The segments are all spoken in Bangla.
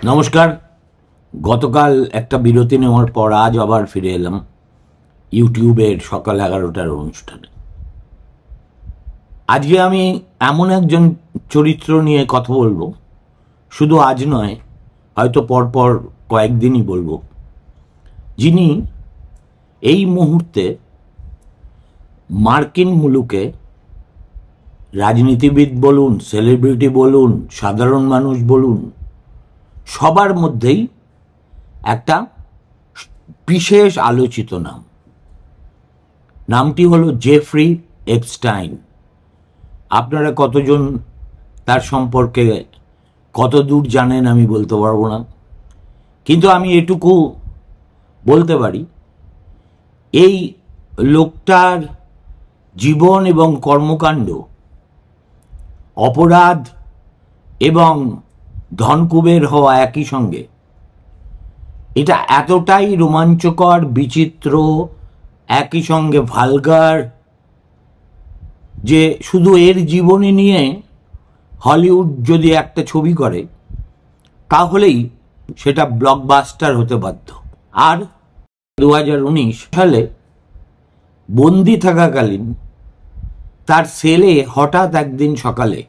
নমস্কার। গতকাল একটা বিরতি নেওয়ার পর আজ আবার ফিরে এলাম ইউটিউবের সকাল 11টার অনুষ্ঠানে। আজকে আমি এমন একজন চরিত্র নিয়ে কথা বলবো, শুধু আজ নয়, হয়তো পরপর কয়েকদিনই বলবো, যিনি এই মুহূর্তে মার্কিন মুলুকে রাজনীতিবিদ বলুন, সেলিব্রিটি বলুন, সাধারণ মানুষ বলুন, সবার মধ্যেই একটা বিশেষ আলোচিত নাম। নামটি হলো জেফ্রি এপস্টাইন। আপনারা কতজন তার সম্পর্কে কত দূর জানেন আমি বলতে পারবো না, কিন্তু আমি এটুকু বলতে পারি, এই লোকটার জীবন এবং কর্মকাণ্ড অপরাধ এবং ধনকুবের হওয়া একই সঙ্গে, এটা এতটাই রোমাঞ্চকর, বিচিত্র, একই সঙ্গে ভালগার, যে শুধু এর জীবনী নিয়ে হলিউড যদি একটা ছবি করে তাহলেই সেটা ব্লকবাস্টার হতে বাধ্য। আর 2019 সালে বন্দি থাকাকালীন তার সেলে হঠাৎ একদিন সকালে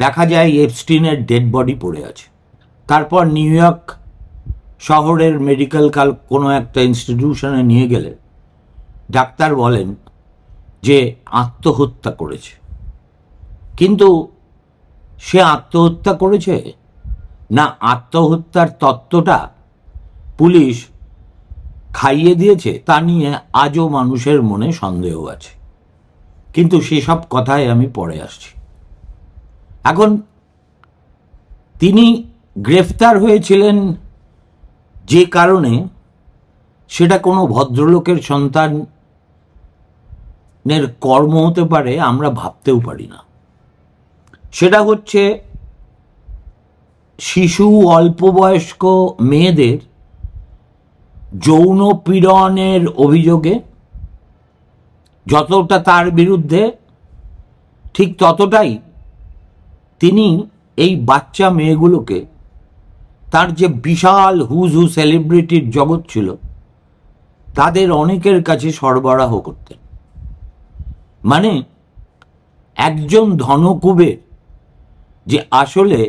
দেখা যায় এপস্টিনের ডেড বডি পড়ে আছে। তারপর নিউ ইয়র্ক শহরের মেডিকেল কোনো একটা ইনস্টিটিউশনে নিয়ে গেলে ডাক্তার বলেন যে আত্মহত্যা করেছে। কিন্তু সে আত্মহত্যা করেছে না আত্মহত্যার তত্ত্বটা পুলিশ খাইয়ে দিয়েছে, তা নিয়ে আজও মানুষের মনে সন্দেহ আছে। কিন্তু সেসব কথায় আমি পরে আসছি। এখন তিনি গ্রেফতার হয়েছিলেন যে কারণে, সেটা কোনো ভদ্রলোকের সন্তানের কর্ম হতে পারে আমরা ভাবতেও পারি না। সেটা হচ্ছে শিশু অল্প বয়স্ক মেয়েদের যৌন পীড়নের অভিযোগে যতটা তার বিরুদ্ধে, ঠিক ততটাই তিনি এই বাচ্চা মেয়েগুলোকে, তার যে বিশাল হুজু সেলিব্রিটির জগৎ ছিল, তাদের অনেকের কাছে সরবরাহ করতেন। মানে একজন ধনকুবের যে আসলে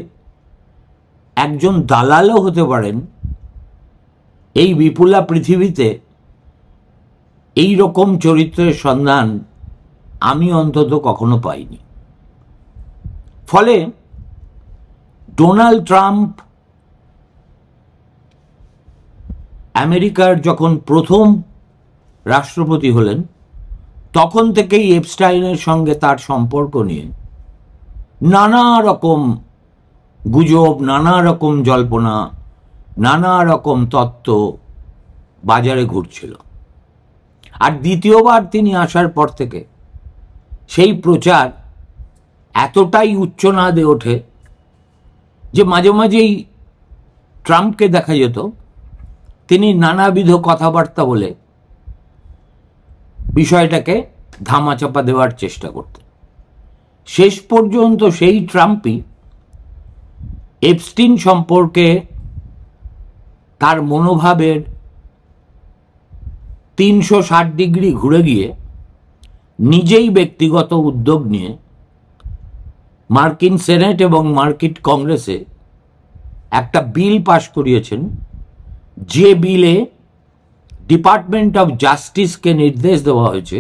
একজন দালালও হতে পারেন, এই বিপুলা পৃথিবীতে এই রকম চরিত্রের সন্ধান আমি অন্তত কখনো পাইনি। ফলে ডোনাল্ড ট্রাম্প আমেরিকার যখন প্রথম রাষ্ট্রপতি হলেন, তখন থেকেই এপস্টাইনের সঙ্গে তার সম্পর্ক নিয়ে নানা রকম গুজব, নানা রকম জল্পনা, নানা রকম তত্ত্ব বাজারে ঘুরছিল। আর দ্বিতীয়বার তিনি আসার পর থেকে সেই প্রচার এতটাই উচ্চনাদে ওঠে যে মাঝে মাঝেই ট্রাম্পকে দেখা যেত তিনি নানাবিধ কথাবার্তা বলে বিষয়টাকে ধামাচাপা দেওয়ার চেষ্টা করতেন। শেষ পর্যন্ত সেই ট্রাম্পই এপস্টিন সম্পর্কে তার মনোভাবের 360 ডিগ্রি ঘুরে গিয়ে নিজেই ব্যক্তিগত উদ্যোগ নিয়ে মার্কিন সেনেট এবং মার্কিন কংগ্রেসে একটা বিল পাশ করিয়েছেন, যে বিলে ডিপার্টমেন্ট অফ জাস্টিসকে নির্দেশ দেওয়া হয়েছে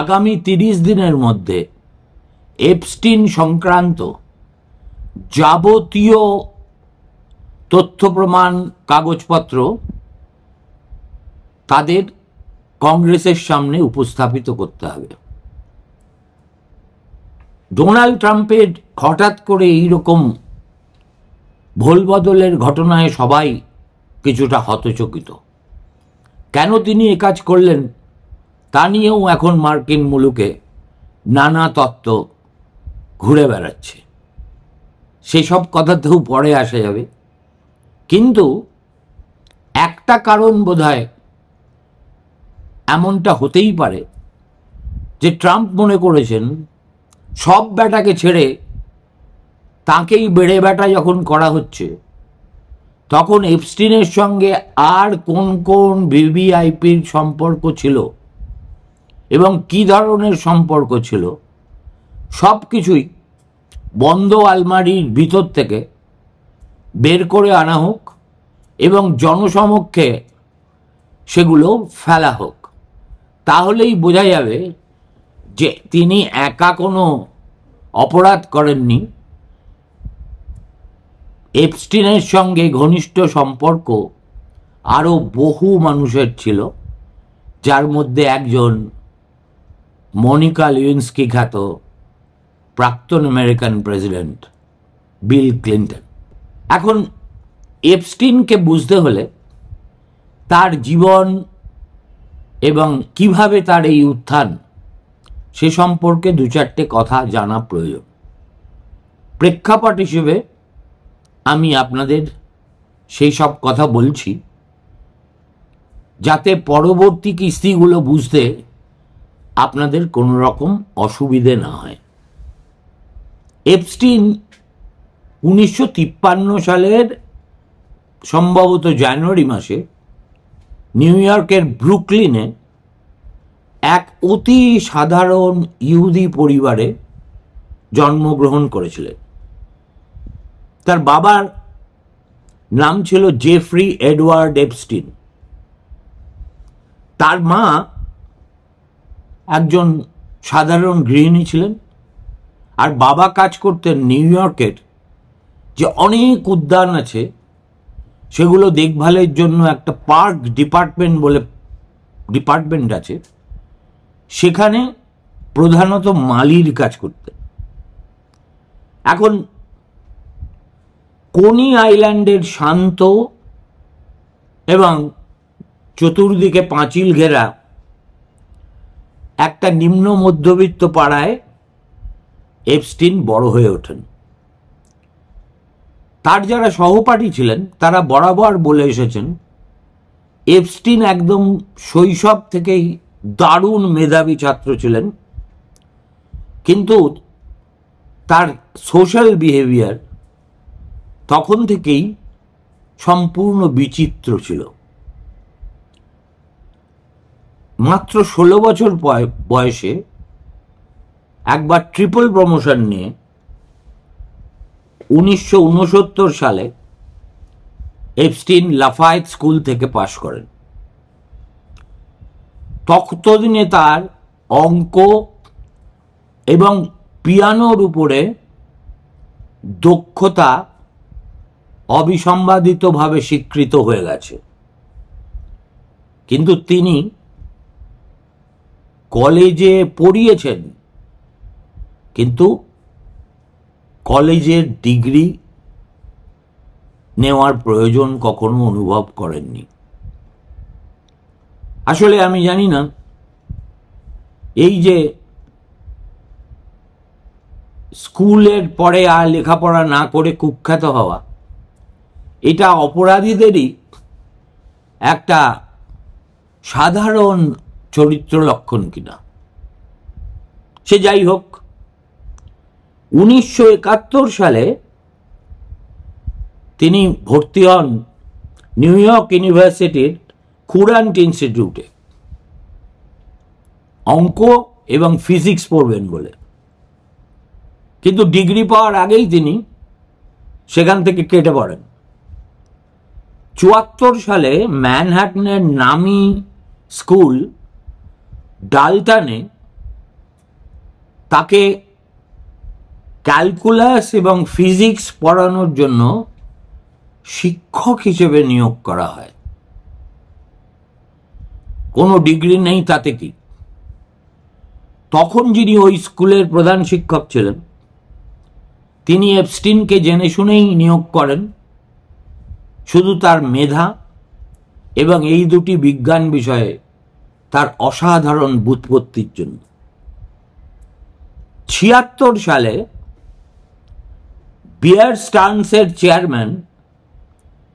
আগামী 30 দিনের মধ্যে এপস্টিন সংক্রান্ত যাবতীয় তথ্য প্রমাণ কাগজপত্র তাদের কংগ্রেসের সামনে উপস্থাপিত করতে হবে। ডোনাল্ড ট্রাম্পের হঠাৎ করে এইরকম ভোলবদলের ঘটনায় সবাই কিছুটা হতচকিত। কেন তিনি এ কাজ করলেন তা নিয়েও এখন মার্কিন মুলুকে নানা তত্ত্ব ঘুরে বেড়াচ্ছে। সেসব কথাতেও পরে আসা যাবে। কিন্তু একটা কারণ বোধহয় এমনটা হতেই পারে যে ট্রাম্প মনে করেছেন সব ব্যাটাকে ছেড়ে তাকেই বেড়ে ব্যাটা যখন করা হচ্ছে, তখন এপস্টিনের সঙ্গে আর কোন কোন ভিভিআইপির সম্পর্ক ছিল এবং কি ধরনের সম্পর্ক ছিল সব কিছুই বন্ধ আলমারির ভিতর থেকে বের করে আনা হোক এবং জনসমক্ষে সেগুলো ফেলা হোক। তাহলেই বোঝা যাবে যে তিনি একা কোনো অপরাধ করেননি। এপস্টিনের সঙ্গে ঘনিষ্ঠ সম্পর্ক আরও বহু মানুষের ছিল, যার মধ্যে একজন মনিকা লিউইন্সকি খ্যাত প্রাক্তন আমেরিকান প্রেসিডেন্ট বিল ক্লিন্টন। এখন এপস্টিনকে বুঝতে হলে তার জীবন এবং কিভাবে তার এই উত্থান সে সম্পর্কে দু চারটে কথা জানা প্রয়োজন। প্রেক্ষাপট হিসেবে আমি আপনাদের সেই সব কথা বলছি যাতে পরবর্তী কিস্তিগুলো বুঝতে আপনাদের কোনো রকম অসুবিধে না হয়। এপস্টিন 1953 সালের সম্ভবত জানুয়ারি মাসে নিউ ইয়র্কের ব্রুকলিনে এক অতি সাধারণ ইহুদি পরিবারে জন্মগ্রহণ করেছিলেন। তার বাবার নাম ছিল জেফ্রি এডওয়ার্ড এপস্টিন। তার মা একজন সাধারণ গৃহিণী ছিলেন, আর বাবা কাজ করতেন নিউ ইয়র্কের যে অনেক উদ্যান আছে সেগুলো দেখভালের জন্য একটা পার্ক ডিপার্টমেন্ট বলে ডিপার্টমেন্ট আছে, সেখানে প্রধানত মালির কাজ করতেন। এখন কোনি আইল্যান্ডের শান্ত এবং চতুর্দিকে পাঁচিল ঘেরা একটা নিম্ন মধ্যবিত্ত পাড়ায় এপস্টিন বড় হয়ে ওঠেন। তার যারা সহপাঠী ছিলেন তারা বরাবর বলে এসেছেন এপস্টিন একদম শৈশব থেকেই দারুণ মেধাবী ছাত্র ছিলেন, কিন্তু তার সোশ্যাল বিহেভিয়ার তখন থেকেই সম্পূর্ণ বিচিত্র ছিল। মাত্র 16 বছর বয়সে একবার ট্রিপল প্রমোশন নিয়ে 1969 সালে এপস্টিন লাফায়েত স্কুল থেকে পাশ করেন। ততদিনে তার অঙ্ক এবং পিয়ানোর উপরে দক্ষতা অবিসম্বাদিতভাবে স্বীকৃত হয়ে গেছে, কিন্তু তিনি কলেজে পড়িয়েছেন কিন্তু কলেজের ডিগ্রি নেওয়ার প্রয়োজন কখনো অনুভব করেননি। আসলে আমি জানি না এই যে স্কুলের পরে আর লেখাপড়া না করে কুখ্যাত হওয়া, এটা অপরাধীদেরই একটা সাধারণ চরিত্র লক্ষণ কিনা। সে যাই হোক, 1971 সালে তিনি ভর্তি হন নিউ ইয়র্ক ইউনিভার্সিটির কুরান্ট ইনস্টিটিউটে অঙ্ক এবং ফিজিক্স পড়বেন বলে, কিন্তু ডিগ্রি পাওয়ার আগেই তিনি সেখান থেকে কেটে পড়েন। 74 সালে ম্যানহাটনের নামি স্কুল ডাল্টনে তাকে ক্যালকুলাস এবং ফিজিক্স পড়ানোর জন্য শিক্ষক হিসেবে নিয়োগ করা হয়। কোনো ডিগ্রি নেই তাতে কি। তখন যিনি ওই স্কুলের প্রধান শিক্ষক ছিলেন তিনি এপস্টিনকে জেনে শুনেই নিয়োগ করেন শুধু তার মেধা এবং এই দুটি বিজ্ঞান বিষয়ে তার অসাধারণ ব্যুৎপত্তির জন্য। 76 সালে বিয়ার স্টার্নসের চেয়ারম্যান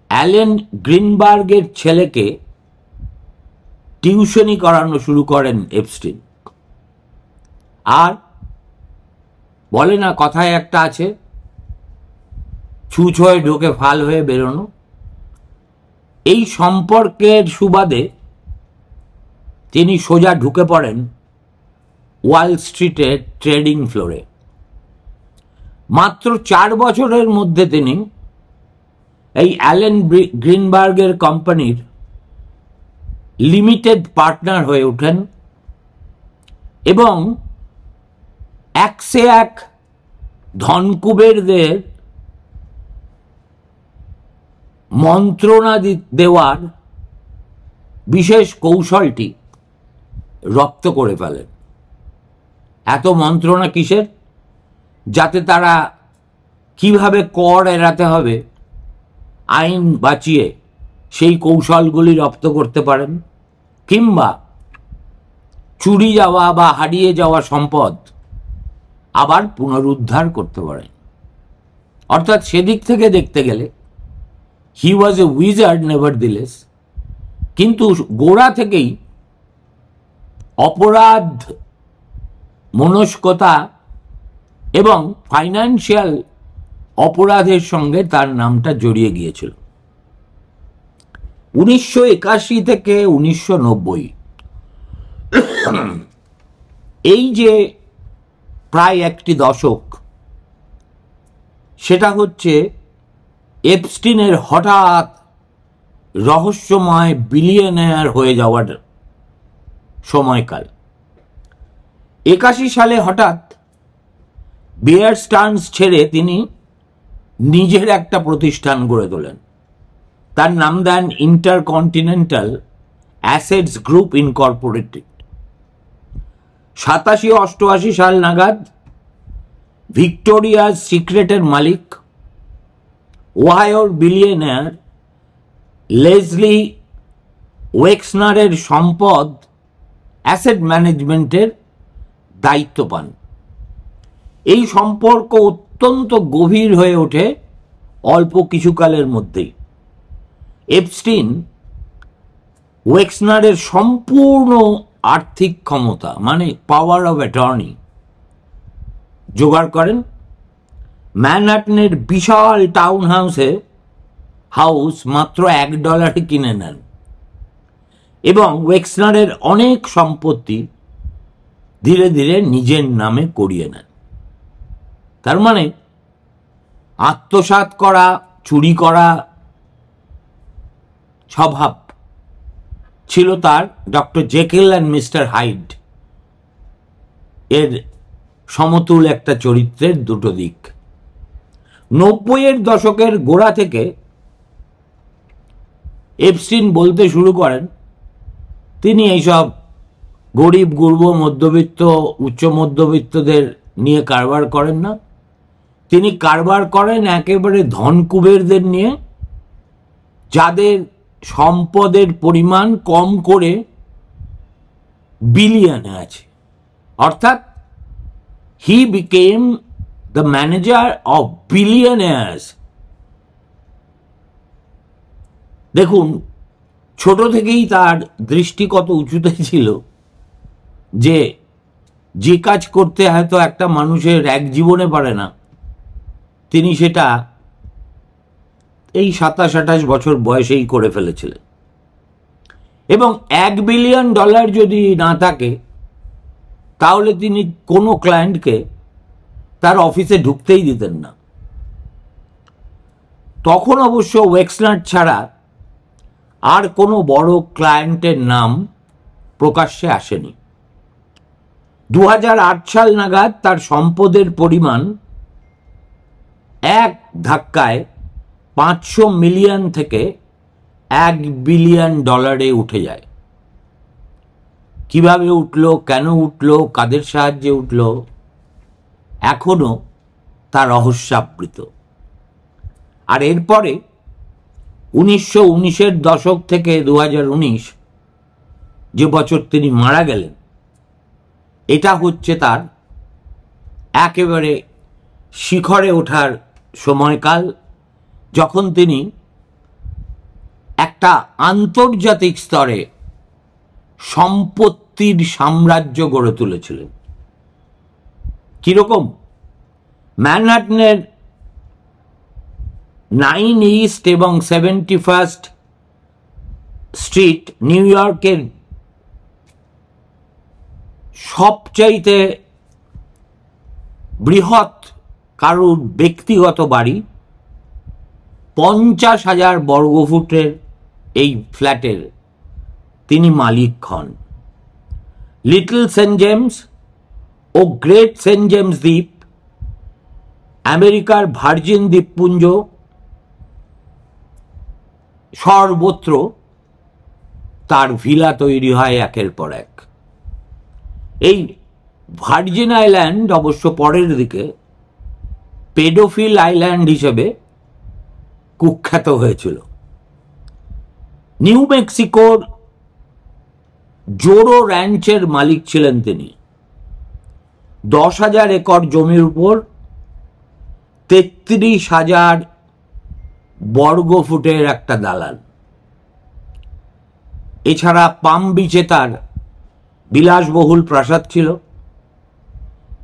অ্যালেন গ্রিনবার্গের ছেলেকে টিউশনি করানো শুরু করেন এপস্টিন। আর বলে না, কথায় একটা আছে, ছুঁচ হয়ে ঢোকে ফাল হয়ে বেরোনো। এই সম্পর্কের সুবাদে তিনি সোজা ঢুকে পড়েন ওয়াল স্ট্রিটের ট্রেডিং ফ্লোরে। মাত্র 4 বছরের মধ্যে তিনি এই অ্যালেন গ্রিনবার্গের কোম্পানির লিমিটেড পার্টনার হয়ে ওঠেন এবং একসে এক ধনকুবেরদের মন্ত্রণা দেওয়ার বিশেষ কৌশলটি রপ্ত করে ফেলেন। এত মন্ত্রণা কিসের? যাতে তারা কিভাবে কর এড়াতে হবে আইন বাঁচিয়ে সেই কৌশলগুলি রপ্ত করতে পারেন, কিংবা চুরি যাওয়া বা হারিয়ে যাওয়া সম্পদ আবার পুনরুদ্ধার করতে পারেন। অর্থাৎ সেদিক থেকে দেখতে গেলে হি ওয়াজ এ উইজার্ড নেভারদিলেস, কিন্তু গোড়া থেকেই অপরাধ মনস্কতা এবং ফাইন্যান্সিয়াল অপরাধের সঙ্গে তার নামটা জড়িয়ে গিয়েছিল। 1981 থেকে 1990 এই যে প্রায় একটি দশক, সেটা হচ্ছে এপস্টিনের হঠাৎ রহস্যময় বিলিয়নেয়ার হয়ে যাওয়ার সময়কাল। 81 সালে হঠাৎ বিয়ার স্টার্নস ছেড়ে তিনি নিজের একটা প্রতিষ্ঠান গড়ে তোলেন। তার নাম দেন ইন্টারকন্টিনেন্টাল অ্যাসেটস গ্রুপ ইনকর্পোরেটেড। 87-88 সাল নাগাদ ভিক্টোরিয়াস সিক্রেটের মালিক ওহাইওর বিলিয়নেয়ার লেসলি ওয়েক্সনারের সম্পদ অ্যাসেট ম্যানেজমেন্টের দায়িত্ব পান। এই সম্পর্ক অত্যন্ত গভীর হয়ে ওঠে অল্প কিছুকালের মধ্যেই। এপস্টিন ওয়েক্সনারের সম্পূর্ণ আর্থিক ক্ষমতা, মানে পাওয়ার অফ অ্যাটর্নি জোগাড় করেন। ম্যানহাটনের বিশাল টাউন হাউস মাত্র $1 কিনে নেন এবং ওয়েক্সনারের অনেক সম্পত্তি ধীরে ধীরে নিজের নামে করিয়ে নেন। তার মানে আত্মসাৎ করা, চুরি করা স্বভাব ছিল তার। Doctor Jekyll and mister hide এর সমতুল একটা চরিত্রের দুটো দিক। 90-এর দশকের গোড়া থেকে এপস্টিন বলতে শুরু করেন তিনি এইসব গরিব গুরব মধ্যবিত্ত উচ্চ মধ্যবিত্তদের নিয়ে কারবার করেন না, তিনি কারবার করেন একেবারে ধনকুবেরদের নিয়ে, যাদের সম্পদের পরিমাণ কম করে বিলিয়নে আছে। অর্থাৎ he became the manager of বিলিয়নার্স। দেখুন, ছোট থেকেই তার দৃষ্টি কত উঁচুতে ছিল যে যে কাজ করতে হয়তো একটা মানুষের এক জীবনে পারে না, তিনি সেটা এই 27-28 বছর বয়সেই করে ফেলেছিলেন। এবং $1 বিলিয়ন যদি না থাকে তাহলে তিনি কোনো ক্লায়েন্টকে তার অফিসে ঢুকতেই দিতেন না। তখন অবশ্য ওয়েক্সনার ছাড়া আর কোনো বড় ক্লায়েন্টের নাম প্রকাশ্যে আসেনি। 2008 সাল নাগাদ তার সম্পদের পরিমাণ এক ধাক্কায় 500 মিলিয়ন থেকে $1 বিলিয়ন উঠে যায়। কিভাবে উঠলো, কেন উঠলো, কাদের সাহায্যে উঠলো, এখনো তা রহস্যাবৃত। আর এরপরে 1919-এর দশক থেকে 2019 যে বছর তিনি মারা গেলেন, এটা হচ্ছে তার একেবারে শিখরে ওঠার সময়কাল, যখন তিনি একটা আন্তর্জাতিক স্তরে সম্পত্তির সাম্রাজ্য গড়ে তুলেছিলেন। কিরকম? ম্যানহাটনের 9 ইস্ট এবং 71 স্ট্রিট নিউ ইয়র্কের সবচাইতে বৃহৎ কারুর ব্যক্তিগত বাড়ি, 50,000 বর্গফুটের এই ফ্ল্যাটের তিনি মালিক হন। লিটল সেন্ট জেমস ও গ্রেট সেন্ট জেমস দ্বীপ, আমেরিকার ভার্জিন দ্বীপপুঞ্জ, সর্বত্র তার ভিলা তৈরি হয় একের পর এক। এই ভার্জিন আইল্যান্ড অবশ্য পরের দিকে পেডোফিল আইল্যান্ড হিসেবে কুখ্যাত হয়েছিল। নিউ মেক্সিকোর জোরো র্যাঞ্চের মালিক ছিলেন তিনি। 10,000 একর জমির উপর 33,000 বর্গফুটের একটা দালান। এছাড়া পাম বিচে তার বিলাসবহুল প্রাসাদ ছিল,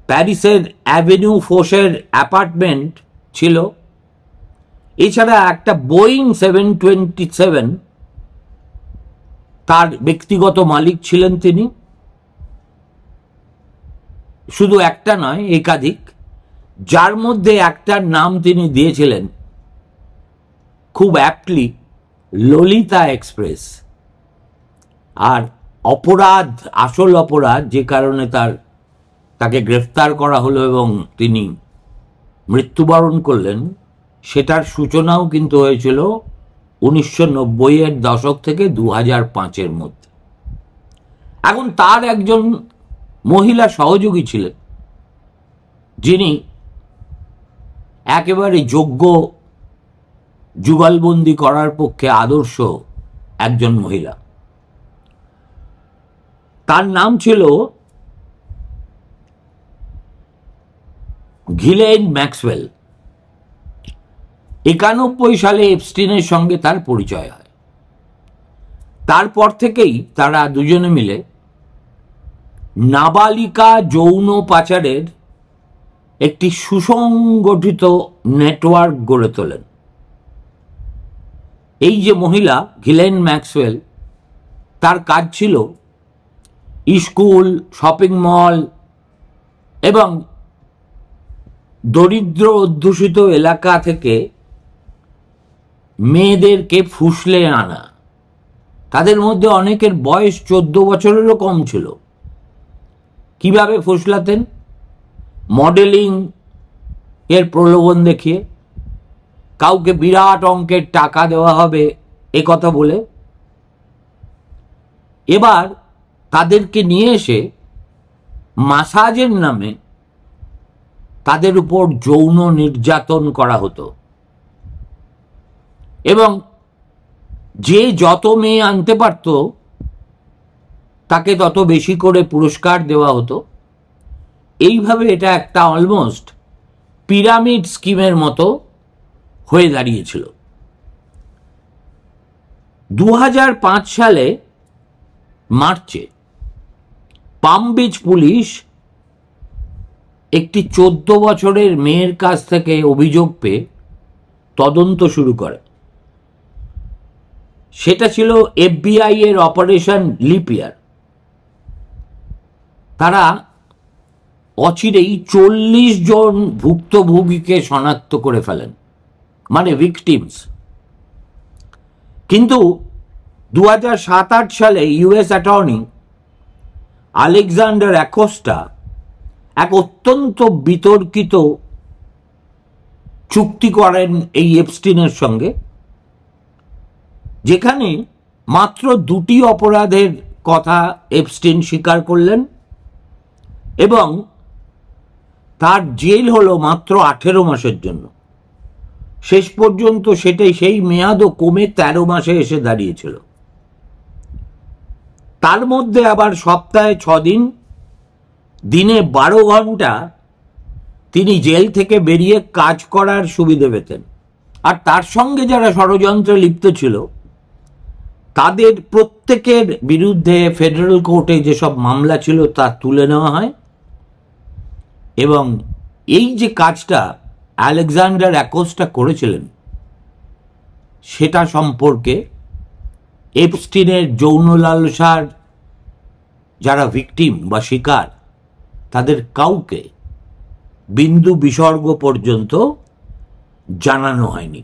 প্যারিসের অ্যাভিনিউ ফোসের অ্যাপার্টমেন্ট ছিল, এছাড়া একটা বোয়িং 727 তার ব্যক্তিগত মালিক ছিলেন তিনি। শুধু একটা নয়, একাধিক, যার মধ্যে একটার নাম তিনি দিয়েছিলেন খুব অ্যাপ্টলি ললিতা এক্সপ্রেস। আর অপরাধ, আসল অপরাধ যে কারণে তাকে গ্রেফতার করা হলো এবং তিনি মৃত্যুবরণ করলেন, সেটার সূচনাও কিন্তু হয়েছিল 1990-এর দশক থেকে 2005-এর মধ্যে। এখন তার একজন মহিলা সহযোগী ছিলেন, যিনি একেবারে যোগ্য যুগলবন্দি করার পক্ষে আদর্শ একজন মহিলা। তার নাম ছিল ঘিলেন ম্যাক্সওয়েল। 91 সালে এপস্টিনের সঙ্গে তার পরিচয় হয়। তারপর থেকেই তারা দুজনে মিলে নাবালিকা যৌন পাচারের একটি সুসংগঠিত নেটওয়ার্ক গড়ে তোলেন। এই যে মহিলা ঘিলেন ম্যাক্সওয়েল, তার কাজ ছিল স্কুল, শপিং মল এবং দরিদ্র অধ্যুষিত এলাকা থেকে মেয়েদেরকে ফুসলে আনা। তাদের মধ্যে অনেকের বয়স 14 বছরেরও কম ছিল। কিভাবে ফুসলাতেন? মডেলিং এর প্রলোভন দেখিয়ে, কাউকে বিরাট অঙ্কের টাকা দেওয়া হবে এ কথা বলে, এবার তাদেরকে নিয়ে এসে মাসাজের নামে তাদের উপর যৌন নির্যাতন করা হতো এবং যে যত মেয়ে আনতে পারত তাকে তত বেশি করে পুরস্কার দেওয়া হতো। এইভাবে এটা একটা অলমোস্ট পিরামিড স্কিমের মতো হয়ে দাঁড়িয়েছিল। 2005 সালে মার্চে পাম বিচ পুলিশ একটি 14 বছরের মেয়ের কাছ থেকে অভিযোগ পেয়ে তদন্ত শুরু করে। সেটা ছিল FBI এর অপারেশন লিপিয়ার। তারা অচিরেই 40 জন ভুক্তভোগীকে শনাক্ত করে ফেলেন, মানে ভিকটিমস। কিন্তু 2007-8 সালে US অ্যাটর্নি আলেকজান্ডার অ্যাকোস্টা এক অত্যন্ত বিতর্কিত চুক্তি করেন এই এপস্টিনের সঙ্গে, যেখানে মাত্র 2টি অপরাধের কথা এপস্টিন স্বীকার করলেন এবং তার জেল হলো মাত্র 18 মাসের জন্য। শেষ পর্যন্ত সেই মেয়াদও কমে 13 মাসে এসে দাঁড়িয়েছিল। তার মধ্যে আবার সপ্তাহে 6 দিন, দিনে 12 ঘন্টা তিনি জেল থেকে বেরিয়ে কাজ করার সুবিধে পেতেন। আর তার সঙ্গে যারা ষড়যন্ত্রে লিপ্ত ছিল তাদের প্রত্যেকের বিরুদ্ধে ফেডারেল কোর্টে যেসব মামলা ছিল তা তুলে নেওয়া হয় এবং এই যে কাজটা আলেকজান্ডার অ্যাকোস্টা করেছিলেন সেটা সম্পর্কে এপস্টিনের যৌন লালসার যারা ভিকটিম বা শিকার তাদের কাউকে বিন্দু বিসর্গ পর্যন্ত জানানো হয়নি।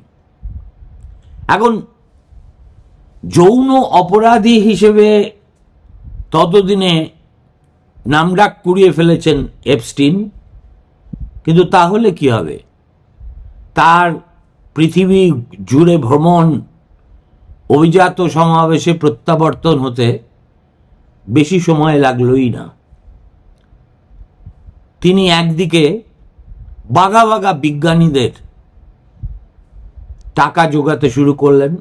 এখন যৌন অপরাধী হিসেবে ততদিনে নামডাক কুড়িয়ে ফেলেছেন এপস্টিন, কিন্তু তাহলে কি হবে? তার পৃথিবী জুড়ে ভ্রমণ, অভিজাত সমাবেশে প্রত্যাবর্তন হতে বেশি সময় লাগলই না। তিনি একদিকে বাঘা বাঘা বিজ্ঞানীদের টাকা জোগাতে শুরু করলেন,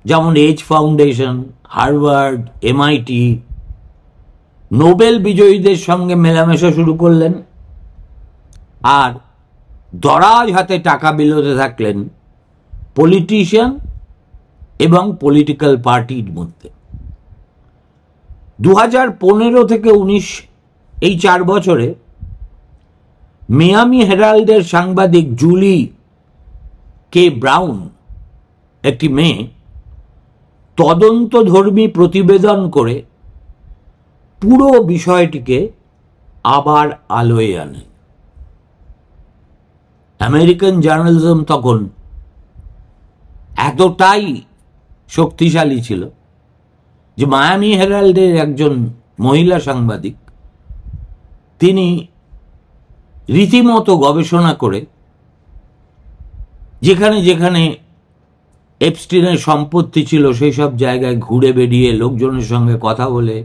যেমন Edge Foundation, Harvard, MIT, Nobel বিজয়ীদের সঙ্গে মেলামেশা শুরু করলেন, আর দরাজ হাতে টাকা বিলোতে থাকলেন পলিটিশিয়ান এবং পলিটিক্যাল পার্টির মধ্যে। 2015 থেকে 19 এই 4 বছরে মিয়ামি হেরাল্ডের সাংবাদিক জুলি কে ব্রাউন, একটি মেয়ে, তদন্তধর্মী প্রতিবেদন করে পুরো বিষয়টিকে আবার আলোয় আনে। আমেরিকান জার্নালিজম তখন এতটাই শক্তিশালী ছিল যে মায়ামি হেরাল্ডের একজন মহিলা সাংবাদিক, তিনি রীতিমতো গবেষণা করে যেখানে যেখানে এপস্টিনের সম্পত্তি ছিল সেই সব জায়গায় ঘুরে বেরিয়ে লোকজনের সঙ্গে কথা বলে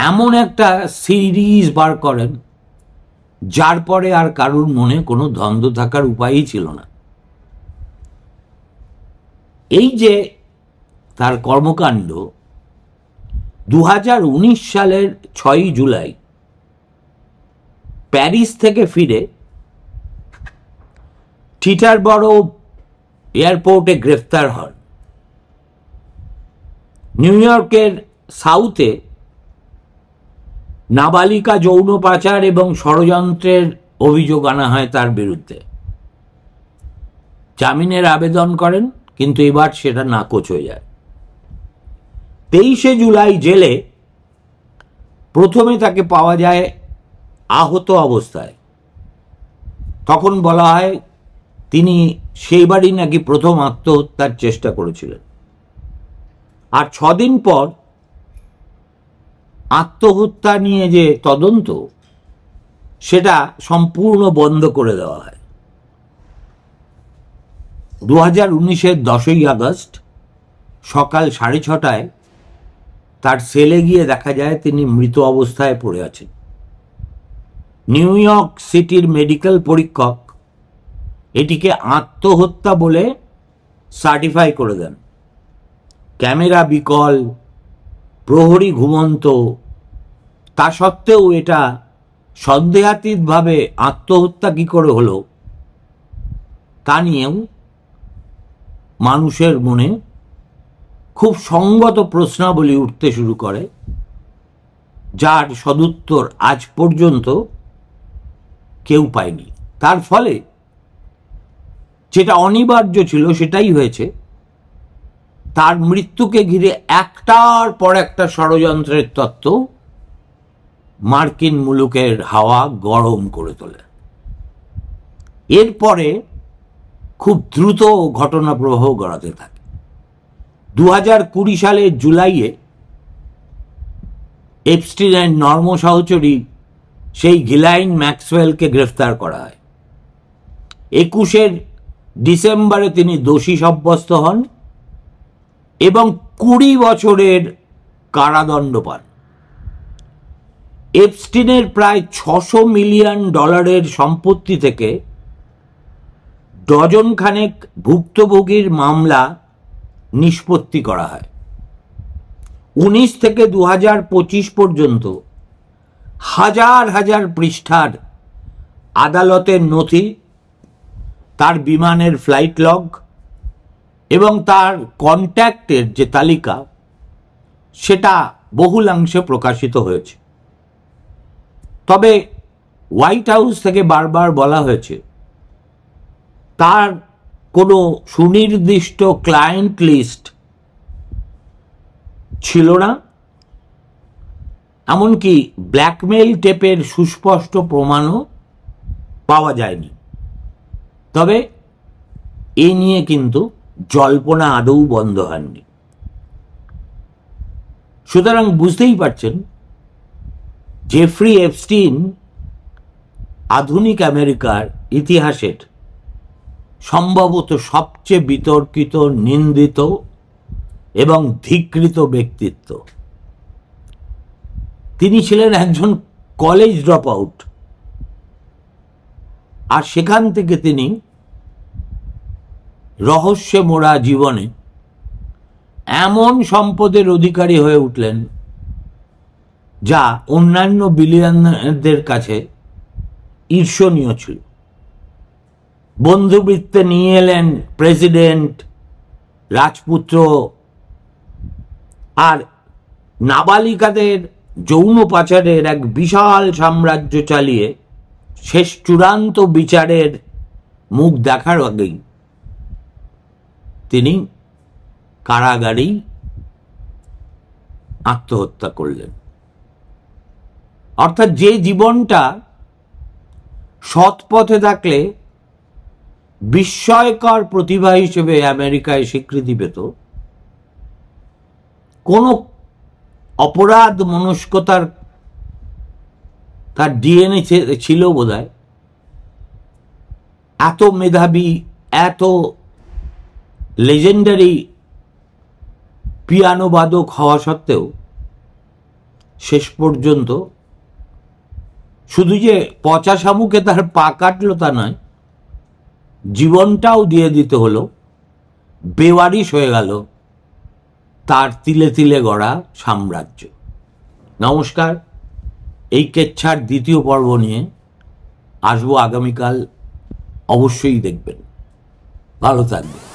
এমন একটা সিরিজ বার করেন যার পরে আর কারুর মনে কোনো দ্বন্দ্ব থাকার উপায়ই ছিল না। এই যে তার কর্মকাণ্ড 2019 সালের 6 জুলাই প্যারিস থেকে ফিরে টিটারবরো এয়ারপোর্টে গ্রেফতার হন। নিউ ইয়র্কের সাউথে নাবালিকা যৌন পাচার এবং ষড়যন্ত্রের অভিযোগ আনা হয় তার বিরুদ্ধে। জামিনের আবেদন করেন, কিন্তু এবার সেটা নাকচ হয়ে যায়। 23 জুলাই জেলে প্রথমে তাকে পাওয়া যায় আহত অবস্থায়। তখন বলা হয় তিনি সেইবারই নাকি প্রথম আত্মহত্যার চেষ্টা করেছিলেন, আর 6 দিন পর আত্মহত্যা নিয়ে যে তদন্ত সেটা সম্পূর্ণ বন্ধ করে দেওয়া হয়। 2019-এর 10ই আগস্ট সকাল 6:30টায় তার সেলে গিয়ে দেখা যায় তিনি মৃত অবস্থায় পড়ে আছেন। নিউ ইয়র্ক সিটির মেডিকেল পরীক্ষক এটিকে আত্মহত্যা বলে সার্টিফাই করে দেন। ক্যামেরা বিকল, প্রহরী ঘুমন্ত, তা সত্ত্বেও এটা সন্দেহাতীতভাবে আত্মহত্যা কি করে হলো তা নিয়েও মানুষের মনে খুব সঙ্গত প্রশ্নাবলী উঠতে শুরু করে, যার সদুত্তর আজ পর্যন্ত কেউ পায়নি। তার ফলে যেটা অনিবার্য ছিল সেটাই হয়েছে, তার মৃত্যুকে ঘিরে একটার পর একটা ষড়যন্ত্রের তত্ত্ব মার্কিন মুলুকের হাওয়া গরম করে তোলে। এরপরে খুব দ্রুত ঘটনা প্রবাহ গড়াতে থাকে। 2020 সালের জুলাইয়ে এপস্টিনের নর্ম সহচরী সেই গিলাইন ম্যাক্সওয়েলকে গ্রেফতার করা হয়। 21 ডিসেম্বরে তিনি দোষী সাব্যস্ত হন এবং 20 বছরের কারাদণ্ড পান। এপস্টিনের প্রায় $600 মিলিয়ন সম্পত্তি থেকে ডজন খানেক ভুক্তভোগীর মামলা নিষ্পত্তি করা হয়। 19 থেকে 2025 পর্যন্ত হাজার হাজার পৃষ্ঠার আদালতের নথি, তার বিমানের ফ্লাইট লগ এবং তার কন্ট্যাক্টের যে তালিকা সেটা বহুলাংশে প্রকাশিত হয়েছে। তবে হোয়াইট হাউস থেকে বারবার বলা হয়েছে তার কোনো সুনির্দিষ্ট ক্লায়েন্ট লিস্ট ছিল না, এমনকি ব্ল্যাকমেইল টেপের সুস্পষ্ট প্রমাণও পাওয়া যায়নি। তবে এ নিয়ে কিন্তু জল্পনা আদৌ বন্ধ হয়নি। সুতরাং বুঝতেই পারছেন জেফ্রি এপস্টিন আধুনিক আমেরিকার ইতিহাসের সম্ভবত সবচেয়ে বিতর্কিত, নিন্দিত এবং ধিক্কৃত ব্যক্তিত্ব। তিনি ছিলেন একজন কলেজ ড্রপ আউট, আর সেখান থেকে তিনি রহস্যে মোড়া জীবনে এমন সম্পদের অধিকারী হয়ে উঠলেন যা অন্যান্য বিলিয়নারদের কাছে ঈর্ষণীয় ছিল। বন্ধুবৃত্তে নিয়ে এলেন প্রেসিডেন্ট, রাজপুত্র, আর নাবালিকাদের যৌন পাচারের এক বিশাল সাম্রাজ্য চালিয়ে শেষ চূড়ান্ত বিচারের মুখ দেখার আগেই তিনি কারাগারেই আত্মহত্যা করলেন। অর্থাৎ যে জীবনটা সৎ পথে থাকলে বিস্ময়কর প্রতিভা হিসেবে আমেরিকায় স্বীকৃতি পেত, কোন অপরাধ মনস্কতার তার ডিএনএ ছিল বোধহয়, এত মেধাবী, এত লেজেন্ডারি পিয়ানো বাদক হওয়া সত্ত্বেও শেষ পর্যন্ত শুধু যে পচা শামুকে তার পা কাটলো তা নয়, জীবনটাও দিয়ে দিতে হলো, বেওয়ারিশ হয়ে গেল তার তিলে তিলে গড়া সাম্রাজ্য। নমস্কার, এই কেচ্ছার দ্বিতীয় পর্ব নিয়ে আসবো আগামীকাল, অবশ্যই দেখবেন। ভালো থাকবেন।